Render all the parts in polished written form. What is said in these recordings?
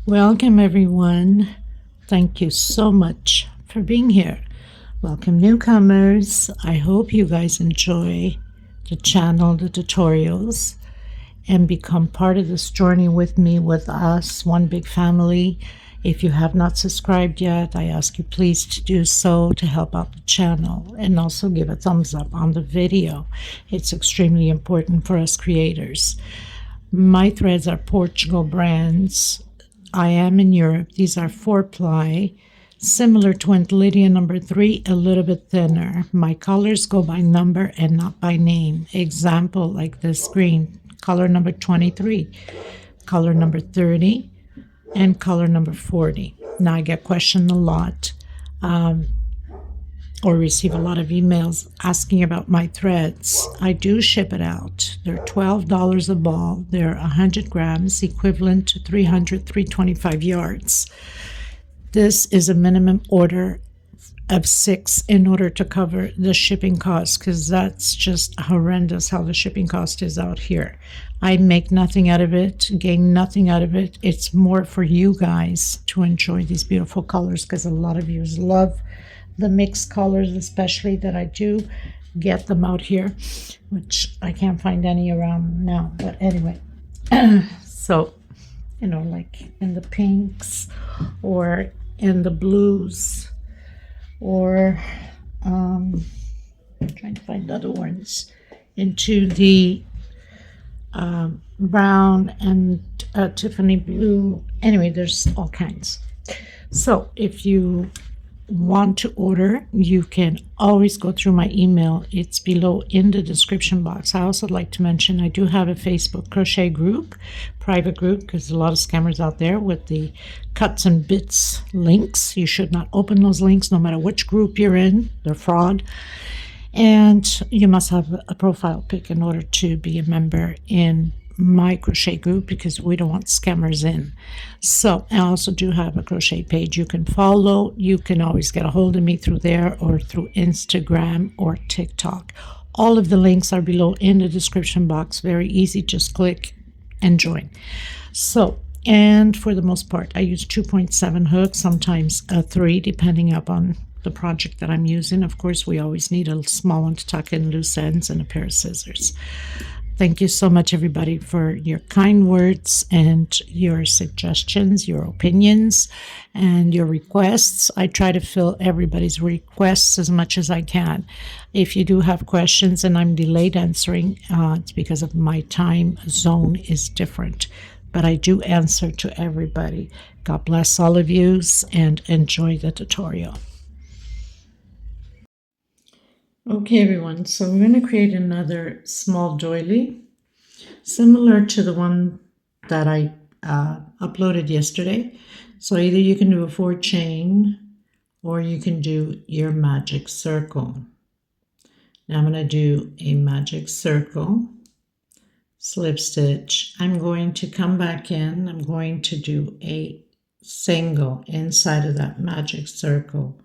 Welcome everyone. Thank you so much for being here. Welcome newcomers. I hope you guys enjoy the channel, the tutorials, and become part of this journey with me, with us, one big family. If you have not subscribed yet, I ask you please to do so to help out the channel, and also give a thumbs up on the video. It's extremely important for us creators. My threads are Portugal brands. I am in Europe. These are 4-ply, similar to Aunt Lydia number 3, a little bit thinner. My colors go by number and not by name. Example, like this green, color number 23, color number 30, and color number 40. Now I get questioned a lot, or receive a lot of emails asking about my threads. I do ship it out. They're $12 a ball. They're 100 grams, equivalent to 325 yards. This is a minimum order of 6 in order to cover the shipping cost, because that's just horrendous how the shipping cost is out here. I make nothing out of it, gain nothing out of it. It's more for you guys to enjoy these beautiful colors, because a lot of you love the mixed colors, especially that I do get them out here, which I can't find any around now. But anyway, so, you know, like in the pinks or in the blues, or I'm trying to find other ones, into the brown and Tiffany blue. Anyway, there's all kinds. So if you want to order, you can always go through my email. It's below in the description box. I also like to mention I do have a Facebook crochet group, private group, because a lot of scammers out there with the cuts and bits links. You should not open those links no matter which group you're in. They're fraud. And you must have a profile pic in order to be a member in my crochet group, because we don't want scammers in. So I also do have a crochet page you can follow. You can always get a hold of me through there, or through Instagram or TikTok. All of the links are below in the description box. Very easy, just click and join. So, and for the most part I use 2.7 hooks, sometimes a 3, depending upon the project that I'm using. Of course, we always need a small one to tuck in loose ends, and a pair of scissors. Thank you so much, everybody, for your kind words and your suggestions, your opinions, and your requests. I try to fill everybody's requests as much as I can. If you do have questions and I'm delayed answering, it's because of my time zone is different. But I do answer to everybody. God bless all of you, and enjoy the tutorial. Okay, everyone, so we're going to create another small doily, similar to the one that I uploaded yesterday. So either you can do a 4 chain, or you can do your magic circle. Now I'm going to do a magic circle, slip stitch. I'm going to come back in. I'm going to do a single inside of that magic circle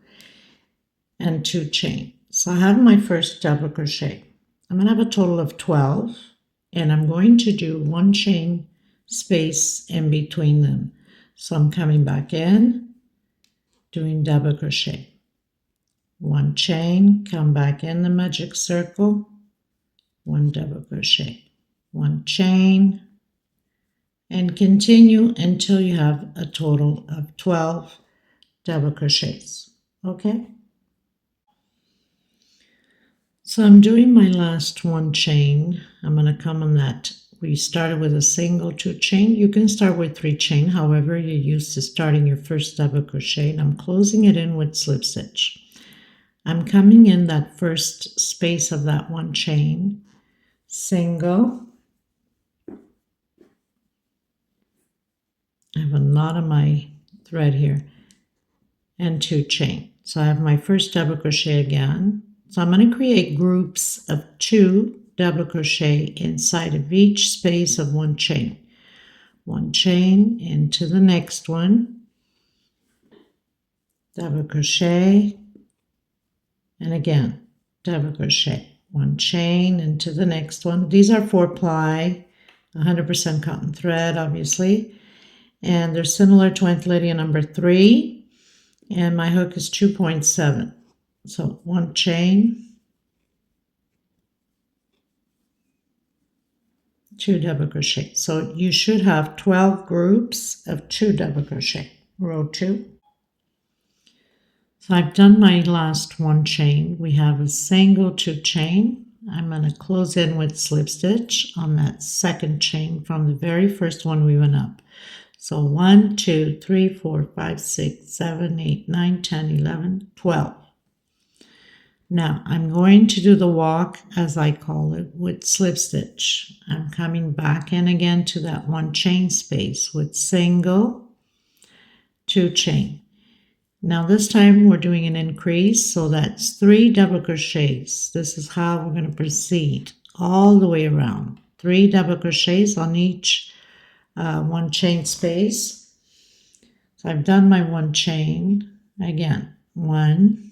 and 2 chain. So I have my first double crochet. I'm going to have a total of 12, and I'm going to do 1 chain space in between them. So I'm coming back in, doing double crochet, 1 chain, come back in the magic circle, 1 double crochet, 1 chain, and continue until you have a total of 12 double crochets. Okay? So I'm doing my last 1 chain. I'm going to come on that. We started with a single 2 chain. You can start with 3 chain, however you're used to starting your first double crochet, and I'm closing it in with slip stitch. I'm coming in that first space of that 1 chain, single. I have a knot on my thread here, and 2 chain. So I have my first double crochet again. So I'm going to create groups of 2 double crochet inside of each space of 1 chain. 1 chain into the next one, double crochet, and again double crochet, 1 chain into the next one. These are 4-ply, 100% cotton thread, obviously, and they're similar to Aunt Lydia number 3, and my hook is 2.7. So 1 chain, 2 double crochet. So you should have 12 groups of 2 double crochet. Row 2. So I've done my last 1 chain. We have a single 2 chain. I'm going to close in with slip stitch on that second chain from the very first one we went up. So 1, 2, 3, 4, 5, 6, 7, 8, 9, 10, 11, 12. Now I'm going to do the walk, as I call it, with slip stitch. I'm coming back in again to that 1 chain space with single 2 chain. Now this time we're doing an increase, so that's 3 double crochets. This is how we're going to proceed all the way around. 3 double crochets on each 1 chain space. So I've done my 1 chain. Again, 1,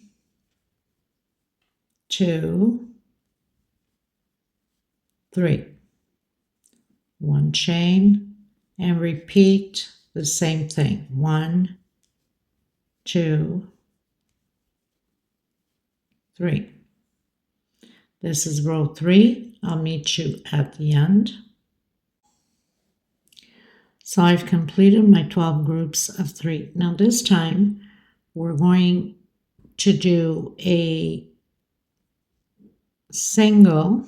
2, 3. 1 chain, and repeat the same thing. 1, 2, 3. This is row 3. I'll meet you at the end. So I've completed my 12 groups of 3. Now this time we're going to do a single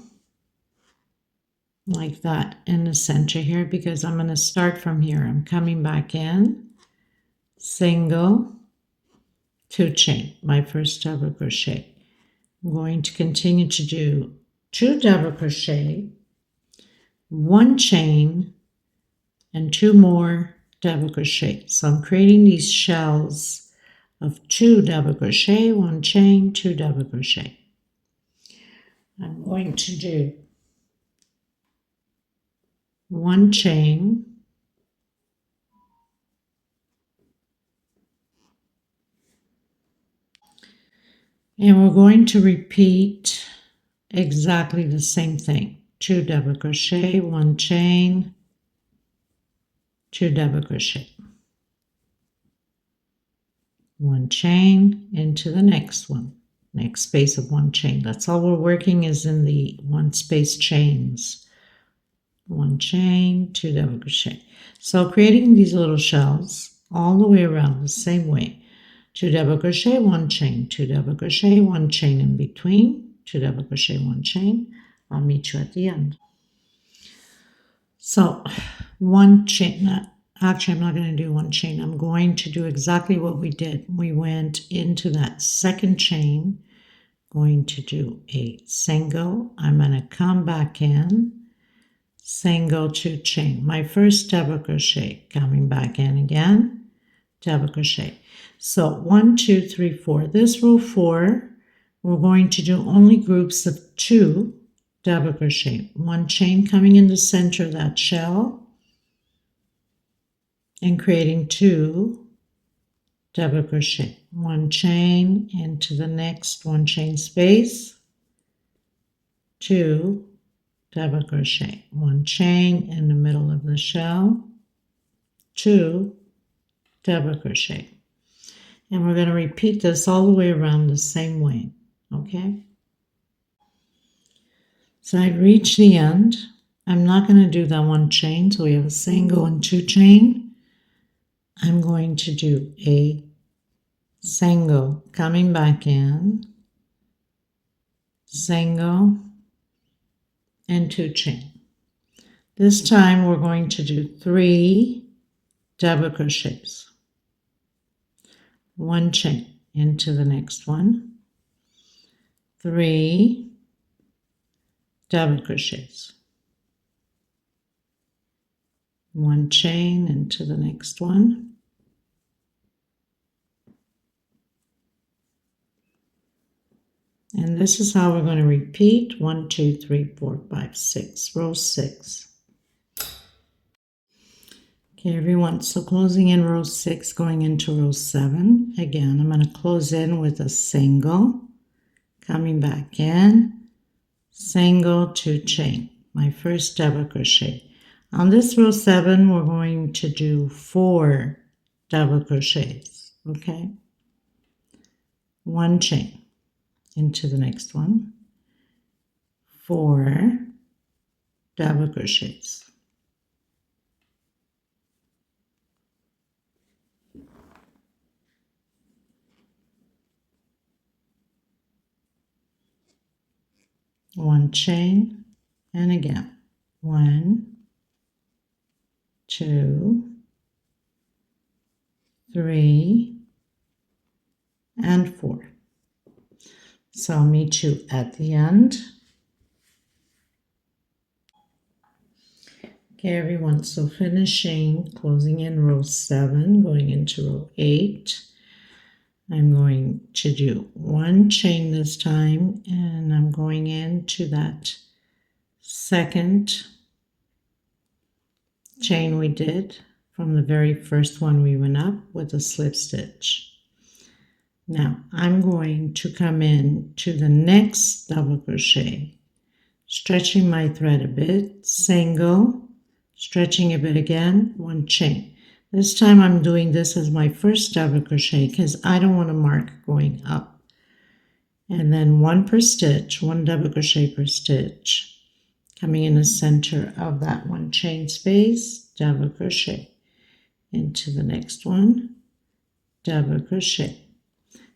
like that in the center here, because I'm going to start from here. I'm coming back in, single 2 chain, my first double crochet. I'm going to continue to do 2 double crochet, 1 chain, and 2 more double crochet. So I'm creating these shells of 2 double crochet, 1 chain, 2 double crochet. I'm going to do 1 chain, and we're going to repeat exactly the same thing. 2 double crochet, 1 chain, 2 double crochet, 1 chain into the next one, next space of 1 chain. That's all we're working is in the 1 space chains. 1 chain, 2 double crochet. So creating these little shells all the way around the same way. 2 double crochet, 1 chain, 2 double crochet, 1 chain in between, 2 double crochet, 1 chain. I'll meet you at the end. So 1 chain, actually I'm not going to do 1 chain. I'm going to do exactly what we did. We went into that second chain, going to do a single. I'm going to come back in, single 2 chain, my first double crochet, coming back in again, double crochet. So 1, 2, 3, 4. This row 4, we're going to do only groups of 2 double crochet, 1 chain coming in the center of that shell and creating 2 double crochet, 1 chain into the next 1 chain space, 2 double crochet, 1 chain in the middle of the shell, 2 double crochet. And we're going to repeat this all the way around the same way, okay? So I've reached the end. I'm not going to do that 1 chain, so we have a single and 2 chain. I'm going to do a single, coming back in, single, and 2 chain. This time we're going to do 3 double crochets, 1 chain into the next one, 3 double crochets, 1 chain into the next one, and this is how we're going to repeat 1, 2, 3, 4, 5, 6, row 6. Okay, everyone, so closing in row 6, going into row 7. Again, I'm going to close in with a single, coming back in, single 2 chain, my first double crochet. On this row 7, we're going to do 4 double crochets, okay? 1 chain into the next one, 4 double crochets. One chain, and again, 1, 2, 3, and 4. So I'll meet you at the end. Okay, everyone, so finishing, closing in row 7, going into row 8. I'm going to do 1 chain this time, and I'm going into that second chain we did from the very first one we went up with a slip stitch. Now I'm going to come in to the next double crochet, stretching my thread a bit, single, stretching a bit again, 1 chain. This time I'm doing this as my first double crochet because I don't want to mark going up. And then 1 per stitch, 1 double crochet per stitch, coming in the center of that 1 chain space, double crochet into the next one, double crochet.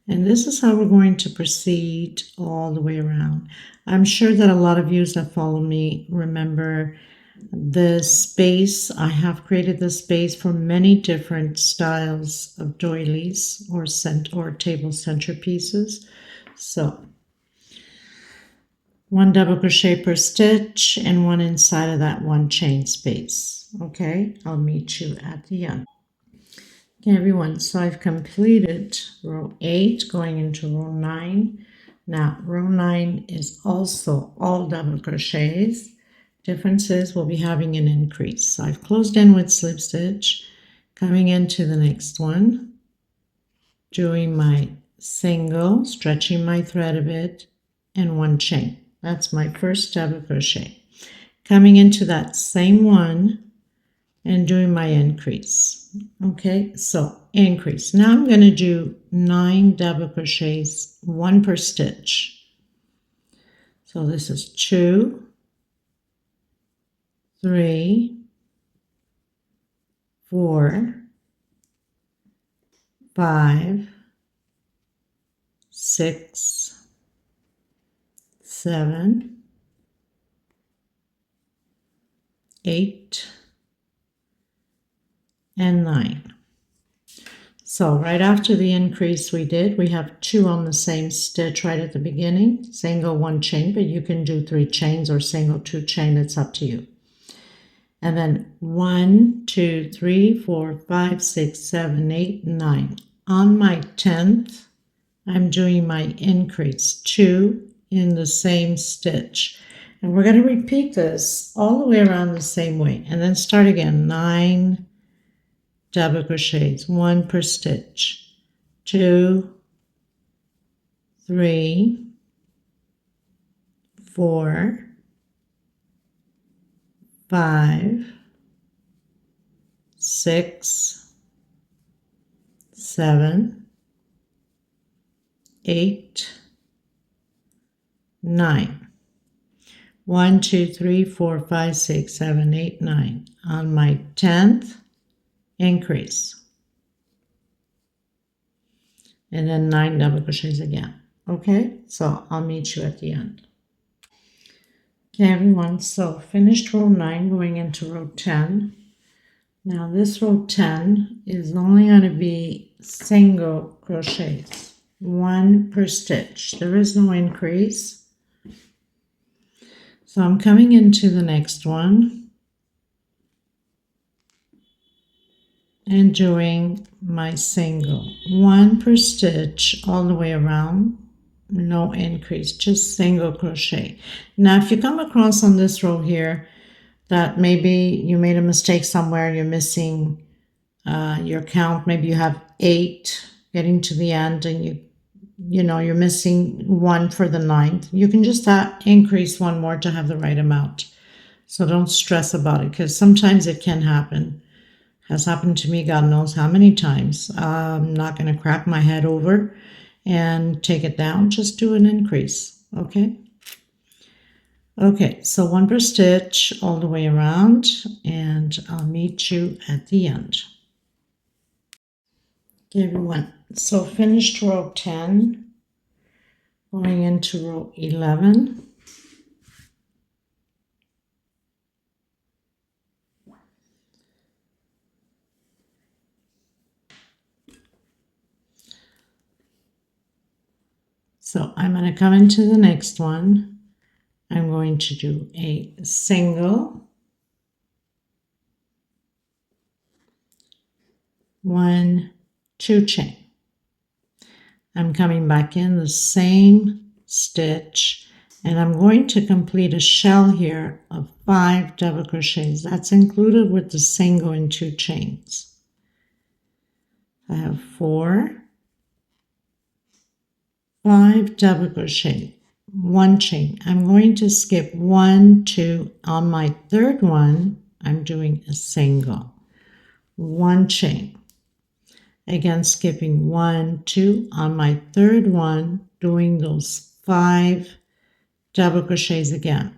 And this is how we're going to proceed all the way around. I'm sure that a lot of you that follow me remember the space. I have created the space for many different styles of doilies or table centerpieces. So 1 double crochet per stitch and 1 inside of that 1 chain space. Okay, I'll meet you at the end. Okay, everyone, so I've completed row 8 going into row 9. Now row 9 is also all double crochets. Difference is we'll be having an increase. So I've closed in with slip stitch, coming into the next one, doing my single, stretching my thread a bit, and 1 chain. That's my first double crochet. Coming into that same one and doing my increase. Okay, so increase. Now I'm going to do 9 double crochets, 1 per stitch. So this is 2, 3, 4, 5, 6, 7, 8, and 9. So right after the increase we did, we have 2 on the same stitch right at the beginning, single 1 chain, but you can do 3 chains or single 2 chain, it's up to you. And then 1, 2, 3, 4, 5, 6, 7, 8, 9. On my 10th, I'm doing my increase, 2 in the same stitch. And we're going to repeat this all the way around the same way. And then start again, 9 double crochets, 1 per stitch, 2, 3, 4, 5, 6, 7, 8, 9. 1, 2, 3, 4, 5, 6, 7, 8, 9. On my 10th, increase. And then 9 double crochets again. Okay, so I'll meet you at the end. Okay, everyone, so finished row 9 going into row 10. Now this row 10 is only going to be single crochets, 1 per stitch. There is no increase. So I'm coming into the next one and doing my single, 1 per stitch all the way around. No increase, just single crochet. Now if you come across on this row here that maybe you made a mistake somewhere, you're missing your count, maybe you have 8 getting to the end and you're missing 1 for the 9th, you can just increase 1 more to have the right amount. So don't stress about it, because sometimes it can happen. Has happened to me God knows how many times. I'm not going to crack my head over and take it down. Just do an increase, okay? Okay, so 1 per stitch all the way around, and I'll meet you at the end. Okay, everyone, so finished row 10, going into row 11. So I'm going to come into the next one. I'm going to do a single, 1, 2 chain. I'm coming back in the same stitch, and I'm going to complete a shell here of 5 double crochets. That's included with the single and 2 chains. I have 4, 5 double crochet, 1 chain. I'm going to skip 1, 2. On my third one, I'm doing a single, 1 chain. Again, skipping 1, 2. On my third one, doing those 5 double crochets again.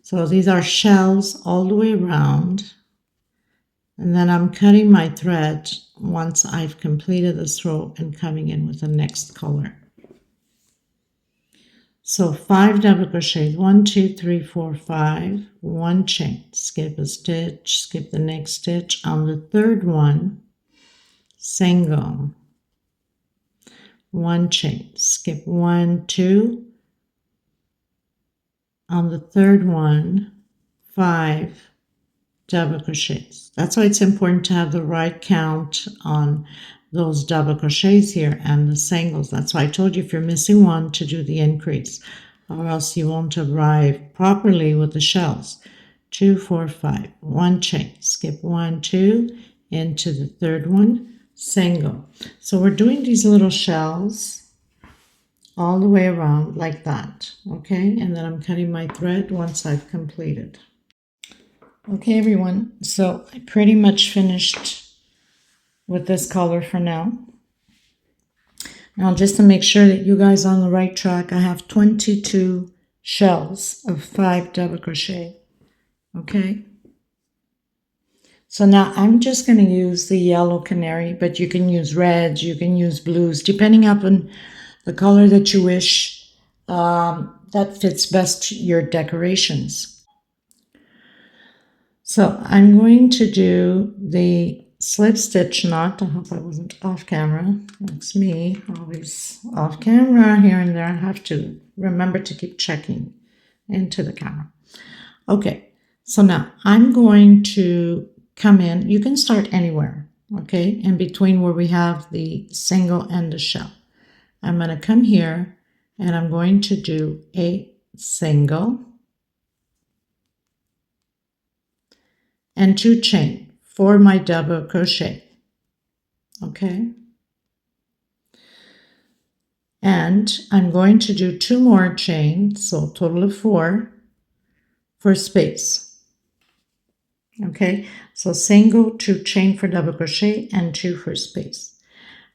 So these are shells all the way around. And then I'm cutting my thread once I've completed this row and coming in with the next color. So 5 double crochets, 1, 2, 3, 4, 5, 1 chain, skip a stitch, skip the next stitch. On the third one, single, 1 chain, skip 1, 2. On the third one, 5 double crochets. That's why it's important to have the right count on those double crochets here and the singles. That's why I told you if you're missing one to do the increase, or else you won't arrive properly with the shells. 2, 4, 5, 1 chain, skip 1, 2, into the third one, single. So we're doing these little shells all the way around like that, okay? And then I'm cutting my thread once I've completed. Okay, everyone, so I pretty much finished with this color for now. Now, just to make sure that you guys are on the right track, I have 22 shells of 5 double crochet, okay? So now I'm just going to use the yellow canary, but you can use reds, you can use blues, depending upon the color that you wish that fits best your decorations. So I'm going to do the slip stitch knot. I hope I wasn't off camera. That's me, always off camera here and there. I have to remember to keep checking into the camera. Okay, so now I'm going to come in. You can start anywhere, okay, in between where we have the single and the shell. I'm going to come here and I'm going to do a single and 2 chain for my double crochet, okay? And I'm going to do 2 more chains, so a total of 4 for space, okay? So single, 2 chain for double crochet, and 2 for space.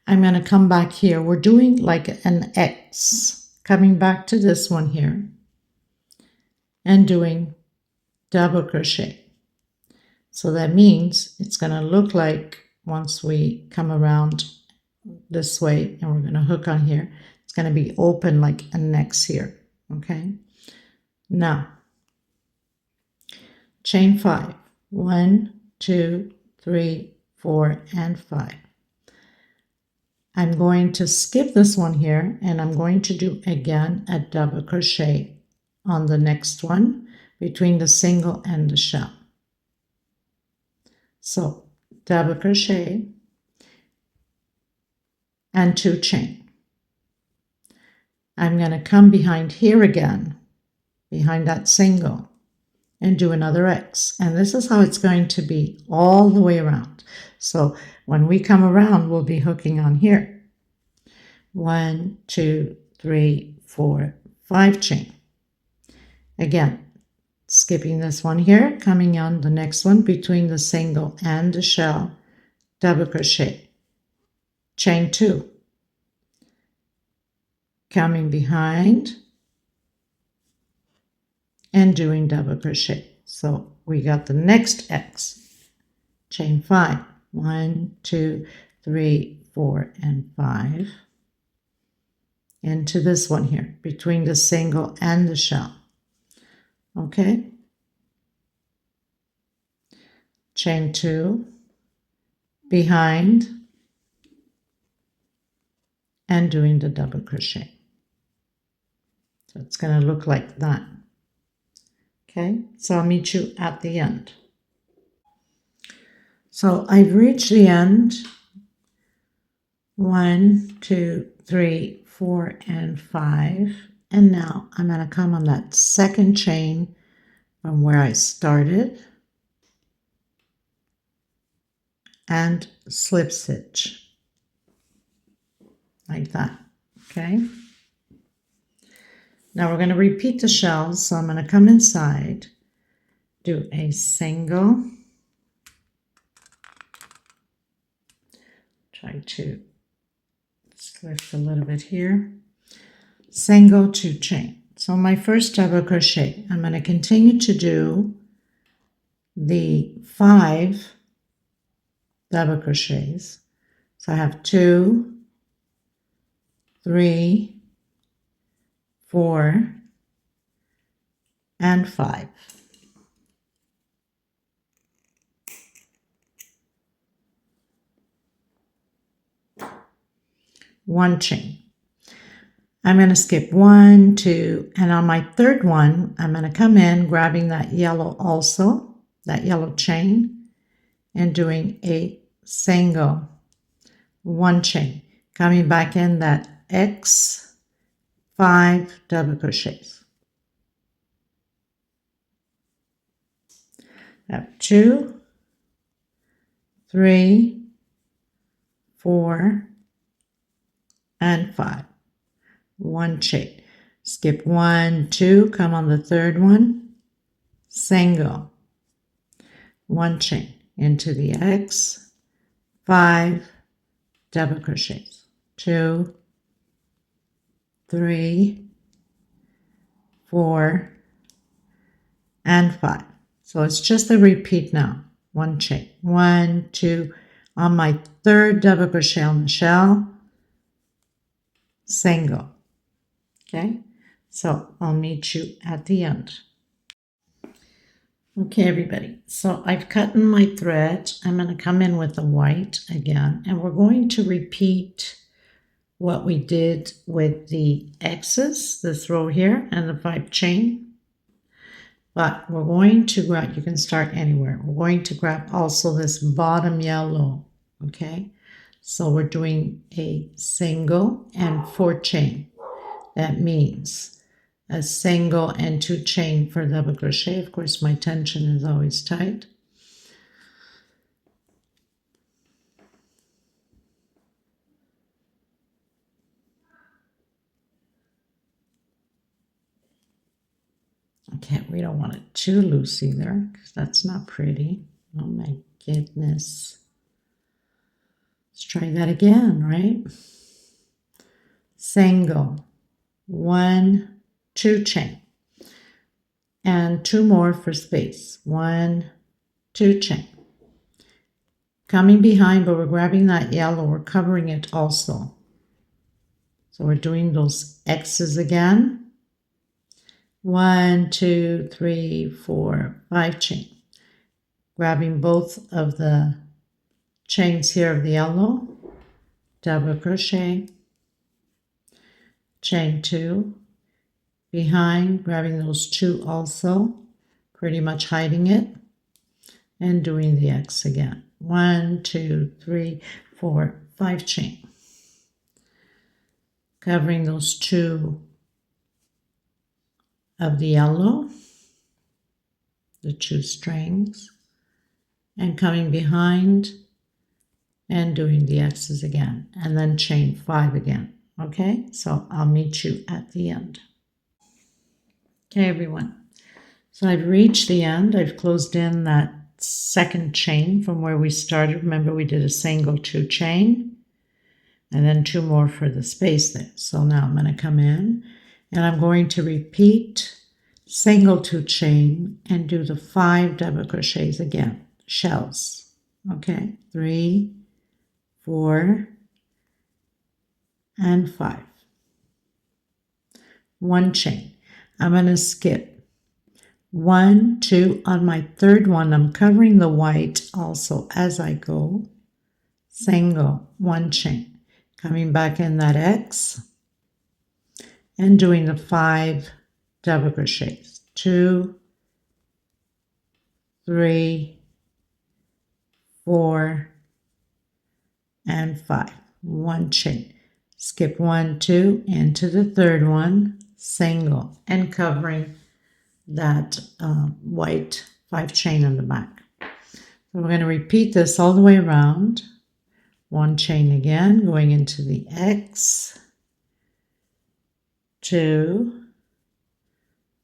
I'm going to come back here. We're doing like an X, coming back to this one here and doing double crochet. So that means it's going to look like once we come around this way and we're going to hook on here, it's going to be open like an X here, okay? Now, chain 5, 1, 2, 3, 4, and 5. I'm going to skip this one here and I'm going to do again a double crochet on the next one between the single and the shell. So double crochet and 2 chain. I'm going to come behind here again, behind that single, and do another X. And this is how it's going to be all the way around. So when we come around, we'll be hooking on here. 1, 2, 3, 4, 5 chain. Again, skipping this one here, coming on the next one between the single and the shell, double crochet, chain 2, coming behind and doing double crochet. So we got the next X, chain 5, 1, 2, 3, 4, and 5, into this one here between the single and the shell. Okay, chain 2, behind, and doing the double crochet. So it's going to look like that. Okay, so I'll meet you at the end. So I've reached the end. 1, 2, 3, 4, and 5. And now I'm going to come on that second chain from where I started and slip stitch like that. Okay. Now we're going to repeat the shells. So I'm going to come inside, do a single, try to lift a little bit here, single, 2 chain. So my first double crochet, I'm going to continue to do the 5 double crochets. So I have 2, 3, 4, and 5. One chain. I'm going to skip 1, 2, and on my third one, I'm going to come in grabbing that yellow also, that yellow chain, and doing a single, 1 chain, coming back in that X, 5 double crochets. I have 2, 3, 4, and 5. 1 chain. Skip 1, 2, come on the third one, single, 1 chain into the X, 5 double crochets, 2, 3, 4, and 5. So it's just a repeat now. 1 chain, 1, 2, on my third double crochet on the shell, single. Okay, so I'll meet you at the end. Okay, everybody, so I've cut in my thread. I'm going to come in with the white again, and we're going to repeat what we did with the X's, this row here, and the 5 chain. But we're going to grab, you can start anywhere. We're going to grab also this bottom yellow, okay? So we're doing a single and 4 chain. That means a single and 2 chain for double crochet. Of course, my tension is always tight. Okay, we don't want it too loose either, because that's not pretty. Oh my goodness. Let's try that again, right? Single, 1, 2 chain, and 2 more for space. 1, 2 chain. Coming behind, but we're grabbing that yellow, we're covering it also. So we're doing those X's again. 1, 2, 3, 4, 5 chain. Grabbing both of the chains here of the yellow, double crochet, chain 2, behind, grabbing those 2 also, pretty much hiding it, and doing the X again. 1, 2, 3, 4, 5 chain. Covering those 2 of the yellow, the 2 strings, and coming behind and doing the X's again, and then chain 5 again. Okay, so I'll meet you at the end. Okay, everyone. So I've reached the end. I've closed in that second chain from where we started. Remember, we did a single 2 chain and then 2 more for the space there. So now I'm going to come in and I'm going to repeat single 2 chain and do the 5 double crochets again, shells. Okay, 3, 4, and 5. 1 chain. I'm going to skip 1, 2. On my third one, I'm covering the white also as I go. Single, 1 chain. Coming back in that X and doing the 5 double crochets. 2, 3, 4, and 5. 1 chain. Skip 1, 2 into the third one, single, and covering that white 5 chain in the back. So we're going to repeat this all the way around. 1 chain again, going into the X, 2,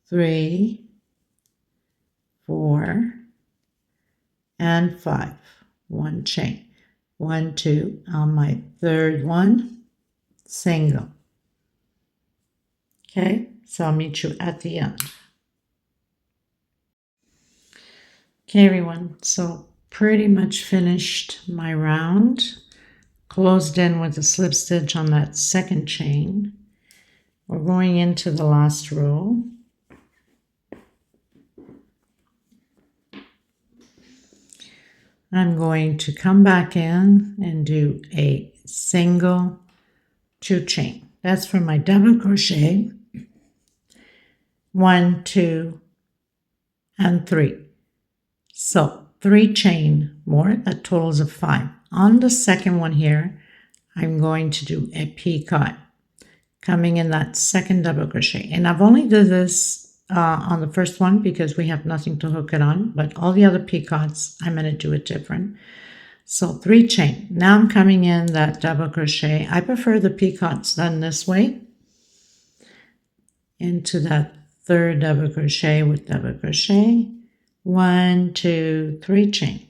3, 4, and 5. 1 chain. 1, 2 on my third one, single. Okay, so I'll meet you at the end. Okay, everyone, so pretty much finished my round. Closed in with a slip stitch on that second chain. We're going into the last row. I'm going to come back in and do a single 2 chain. That's for my double crochet. 1, 2, and 3. So 3 chain more, that totals of 5. On the second one here, I'm going to do a picot, coming in that second double crochet. And I've only did this on the first one because we have nothing to hook it on, but all the other picots, I'm going to do it different. So 3 chain. Now I'm coming in that double crochet. I prefer the picots done this way. Into that third double crochet with double crochet. 1, 2, 3 chain.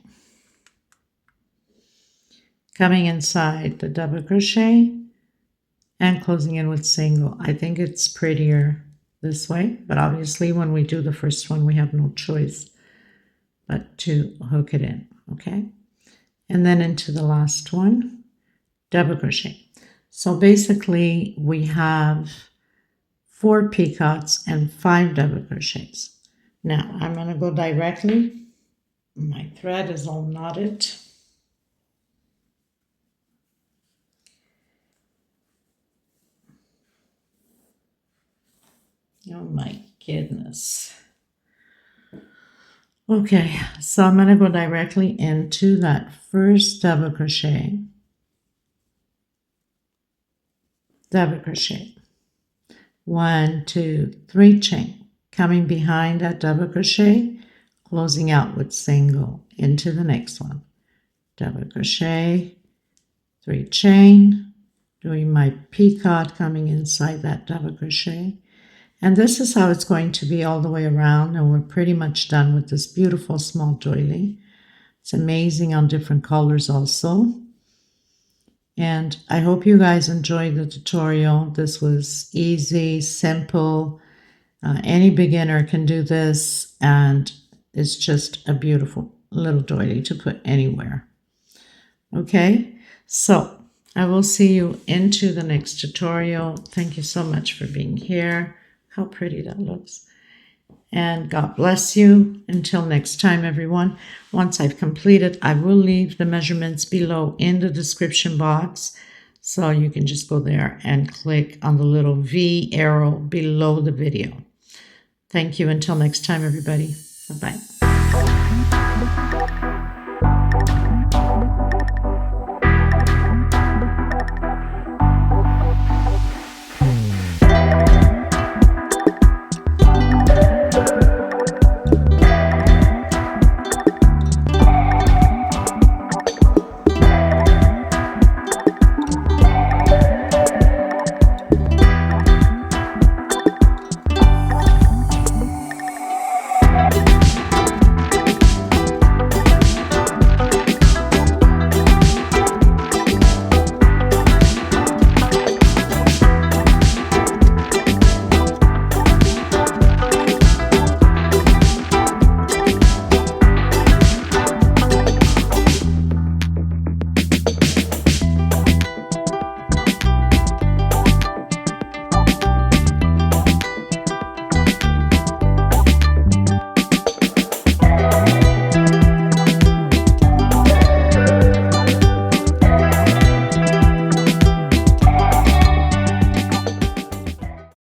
Coming inside the double crochet and closing in with single. I think it's prettier this way, but obviously when we do the first one, we have no choice but to hook it in, okay? And then into the last one, double crochet. So basically we have 4 picots and 5 double crochets. Now I'm going to go directly. My thread is all knotted. Oh my goodness. Okay, so I'm going to go directly into that first double crochet. Double crochet. 1, 2, 3 chain. Coming behind that double crochet, closing out with single into the next one. Double crochet, 3 chain, doing my picot coming inside that double crochet. And this is how it's going to be all the way around, and we're pretty much done with this beautiful small doily. It's amazing on different colors also. And I hope you guys enjoyed the tutorial. This was easy, simple. Any beginner can do this, and it's just a beautiful little doily to put anywhere. Okay, so I will see you into the next tutorial. Thank you so much for being here. How pretty that looks. And God bless you. Until next time, everyone. Once I've completed, I will leave the measurements below in the description box. So you can just go there and click on the little V arrow below the video. Thank you. Until next time, everybody. Bye-bye.